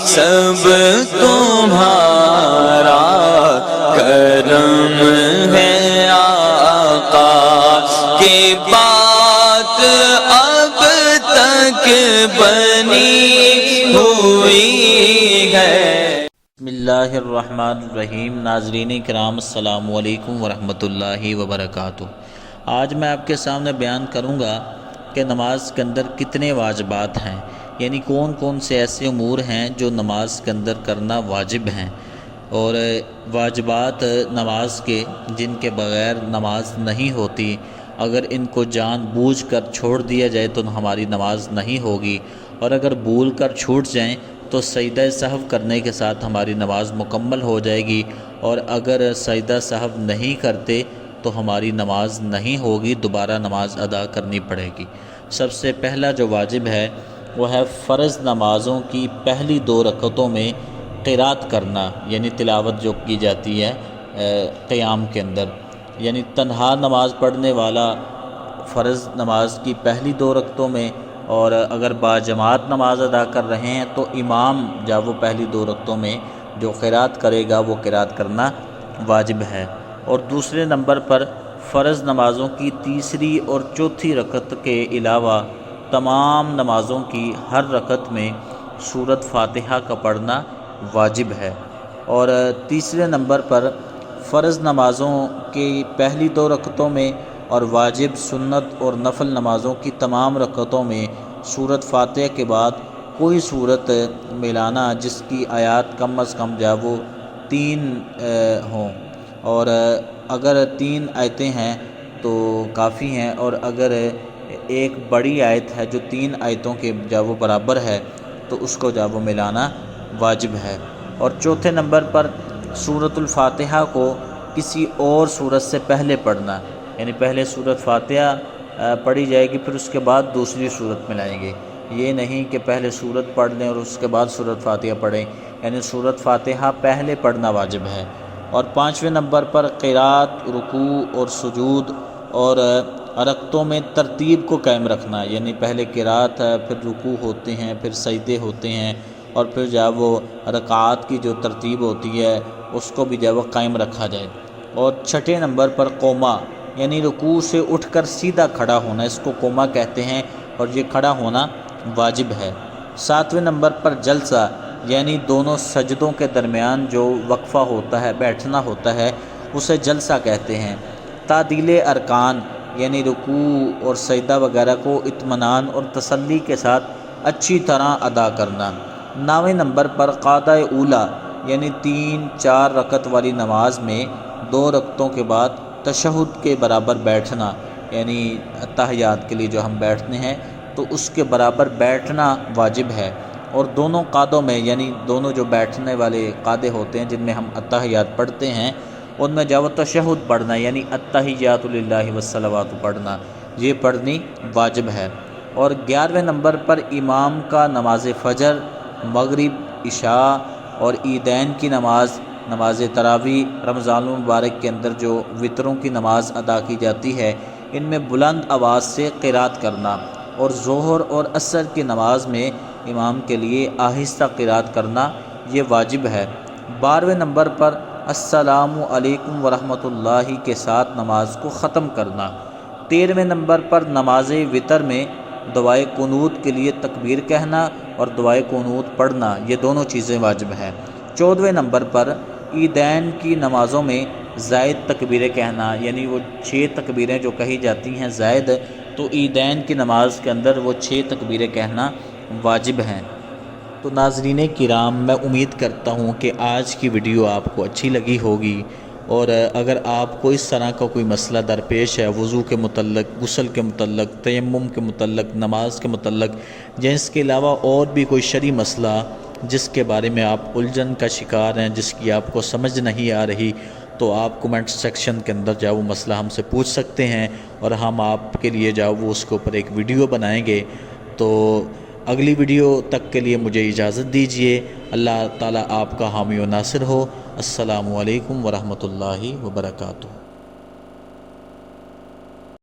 سب تمہارا کرم ہے آقا کی بات اب تک بنی ہوئی ہے۔ بسم اللہ الرحمن الرحیم۔ ناظرین کرام السلام علیکم ورحمۃ اللہ وبرکاتہ۔ آج میں آپ کے سامنے بیان کروں گا کہ نماز کے اندر کتنے واجبات ہیں، یعنی کون کون سے ایسے امور ہیں جو نماز کے اندر کرنا واجب ہیں، اور واجبات نماز کے جن کے بغیر نماز نہیں ہوتی، اگر ان کو جان بوجھ کر چھوڑ دیا جائے تو ہماری نماز نہیں ہوگی، اور اگر بھول کر چھوٹ جائیں تو سجدہ سہو کرنے کے ساتھ ہماری نماز مکمل ہو جائے گی، اور اگر سجدہ سہو نہیں کرتے تو ہماری نماز نہیں ہوگی، دوبارہ نماز ادا کرنی پڑے گی۔ سب سے پہلا جو واجب ہے وہ ہے فرض نمازوں کی پہلی 2 رکعتوں میں قرات کرنا، یعنی تلاوت جو کی جاتی ہے قیام کے اندر، یعنی تنہا نماز پڑھنے والا فرض نماز کی پہلی 2 رکعتوں میں، اور اگر باجماعت نماز ادا کر رہے ہیں تو امام جب وہ پہلی 2 رکعتوں میں جو قرات کرے گا وہ قرات کرنا واجب ہے۔ اور دوسرے نمبر پر فرض نمازوں کی تیسری اور چوتھی رکعت کے علاوہ تمام نمازوں کی ہر رکعت میں سورۃ فاتحہ کا پڑھنا واجب ہے۔ اور تیسرے نمبر پر فرض نمازوں کی پہلی 2 رکعتوں میں اور واجب، سنت اور نفل نمازوں کی تمام رکعتوں میں سورۃ فاتحہ کے بعد کوئی صورت ملانا جس کی آیات کم از کم وہ 3 ہوں، اور اگر 3 آیتیں ہیں تو کافی ہیں، اور اگر ایک بڑی آیت ہے جو 3 آیتوں کے وہ برابر ہے تو اس کو وہ ملانا واجب ہے۔ اور چوتھے نمبر پر سورۃ الفاتحہ کو کسی اور سورت سے پہلے پڑھنا، یعنی پہلے سورۃ فاتحہ پڑھی جائے گی، پھر اس کے بعد دوسری سورت ملائیں گے، یہ نہیں کہ پہلے سورت پڑھ لیں اور اس کے بعد سورۃ فاتحہ پڑھیں، یعنی سورۃ فاتحہ پہلے پڑھنا واجب ہے۔ اور 5ویں نمبر پر قرات، رکوع اور سجود اور رکعتوں میں ترتیب کو قائم رکھنا، یعنی پہلے قرات ہے، پھر رکوع ہوتے ہیں، پھر سجدے ہوتے ہیں، اور پھر وہ رکعات کی جو ترتیب ہوتی ہے اس کو بھی وہ قائم رکھا جائے۔ اور 6 نمبر پر قوما، یعنی رکوع سے اٹھ کر سیدھا کھڑا ہونا، اس کو قوما کہتے ہیں، اور یہ کھڑا ہونا واجب ہے۔ 7ویں نمبر پر جلسہ، یعنی دونوں سجدوں کے درمیان جو وقفہ ہوتا ہے، بیٹھنا ہوتا ہے، اسے جلسہ کہتے ہیں۔ تعدیل ارکان، یعنی رکوع اور سجدہ وغیرہ کو اطمینان اور تسلی کے ساتھ اچھی طرح ادا کرنا۔ 9ویں نمبر پر قعدہ اولی، یعنی 3-4 رکعت والی نماز میں 2 رکعتوں کے بعد تشہد کے برابر بیٹھنا، یعنی اتحیات کے لیے جو ہم بیٹھتے ہیں تو اس کے برابر بیٹھنا واجب ہے۔ اور دونوں قعدوں میں، یعنی دونوں جو بیٹھنے والے قعدے ہوتے ہیں جن میں ہم اتحیات پڑھتے ہیں، ان میں تشہد پڑھنا، یعنی التحیات للہ والصلوات پڑھنا، یہ پڑھنی واجب ہے۔ اور 11ویں نمبر پر امام کا نماز فجر، مغرب، عشاء اور عیدین کی نماز تراویح، رمضان المبارک کے اندر جو وطروں کی نماز ادا کی جاتی ہے، ان میں بلند آواز سے قرات کرنا، اور ظہر اور عصر کی نماز میں امام کے لیے آہستہ قرات کرنا یہ واجب ہے۔ 12ویں نمبر پر السلام علیکم ورحمۃ اللہ کے ساتھ نماز کو ختم کرنا۔ 13ویں نمبر پر نماز وطر میں دعائے قنوت کے لیے تکبیر کہنا اور دعائے قنوت پڑھنا، یہ دونوں چیزیں واجب ہیں۔ 14ویں نمبر پر عیدین کی نمازوں میں زائد تکبیریں کہنا، یعنی وہ 6 تکبیریں جو کہی جاتی ہیں زائد، تو عیدین کی نماز کے اندر وہ 6 تکبیریں کہنا واجب ہیں۔ تو ناظرین کرام، میں امید کرتا ہوں کہ آج کی ویڈیو آپ کو اچھی لگی ہوگی، اور اگر آپ کو اس طرح کا کوئی مسئلہ درپیش ہے وضو کے متعلق، غسل کے متعلق، تیمم کے متعلق، نماز کے متعلق، یا اس کے علاوہ اور بھی کوئی شرعی مسئلہ جس کے بارے میں آپ الجھن کا شکار ہیں، جس کی آپ کو سمجھ نہیں آ رہی، تو آپ کومنٹ سیکشن کے اندر وہ مسئلہ ہم سے پوچھ سکتے ہیں، اور ہم آپ کے لیے وہ اس کے اوپر ایک ویڈیو بنائیں گے۔ تو اگلی ویڈیو تک کے لیے مجھے اجازت دیجیے۔ اللہ تعالیٰ آپ کا حامی و ناصر ہو۔ السلام علیکم ورحمۃ اللہ وبرکاتہ۔